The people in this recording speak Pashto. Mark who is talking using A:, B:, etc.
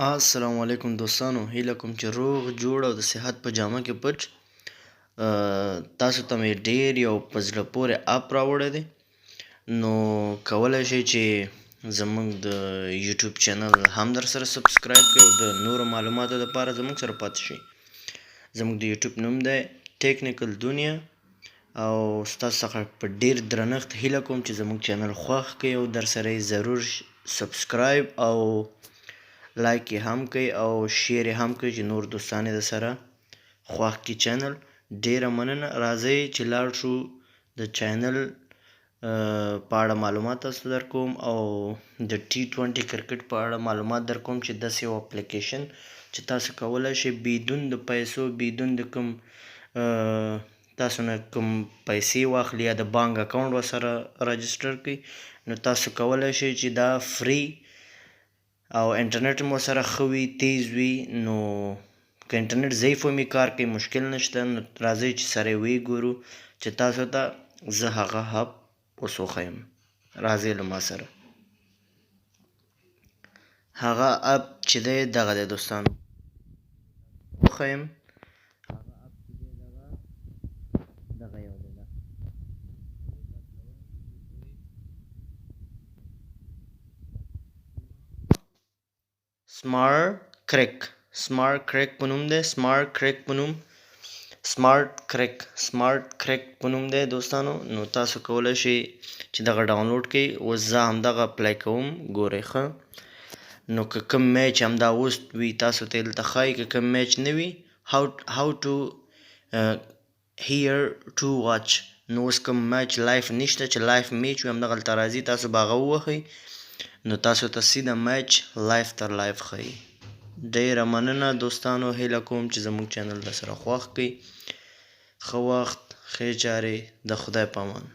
A: السلام علیکم دوستانو، هیله کوم چې روغ جوړ او د صحت په جامه کې پټ. تاسو ته مې ډېر یو په زړه پورې اپ راوړی دی، نو کولی شئ چې زموږ د یوټیوب چینل هم در سره سبسکرایب کړئ او د نورو معلوماتو لپاره زموږ سره پاتې شئ. زموږ د یوټیوب نوم دی ټیکنیکل دنیا، او ستاسو څخه په ډېر درنښت هیله کوم چې زموږ چینل خوښ کړئ او در سره یې ضرور سبسکرایب او لایک یې هم کوئ او شیر یې هم کوئ چې نور دوستان یې درسره خوښ کړي چینل. ډېره مننه. راځئ چې لاړ شو د چینل په اړه معلومات تاسو ته در کوم او د T20 کرکټ په اړه معلومات در کوم چې داسې یو اپلیکیشن چې تاسو کولی شئ بدون د پیسو، بدون د کوم تاسو نه کوم پیسې واخلي یا د بانک اکاونټ ورسره رجسټر کړئ، نو تاسو کولی شئ چې دا فری او انټرنیټ هم ورسره ښه وي، تیز وي. نو که انټرنیټ ضعیف وي کار کوي مشکل نشته، نو راځئ چې سره یې وګورو چې تاسو ته زه هغه اپ اوس وښیم. راځئ له ما سره. هغه اپ چې دی دغه دی دوستانو، وښیم. هغه اپ چې دی دغه یو دی، سمارټ کرک په نوم دی. سمارټ کرک په نوم دی دوستانو. نو تاسو کولی شئ چې دغه ډاونلوډ کړئ. اوس زه همدغه اپلای کوم، ګورئ ښه. نو که کوم میچ همدا اوس وي تاسو ته دلته ښایي، که کوم میچ نه وي how to here to watch. نو اوس کوم میچ لایف نشته، چې لایف میچ وي همدغه هلته راځي، تاسو به هغه ووهئ، نو تاسو ته سیده میچ لایف تر لایف ښایي. ډېره مننه دوستانو، هیله کوم چې زموږ چینل درسره خوښ کړئ. ښه وخت، ښې چارې، د خدای په امان.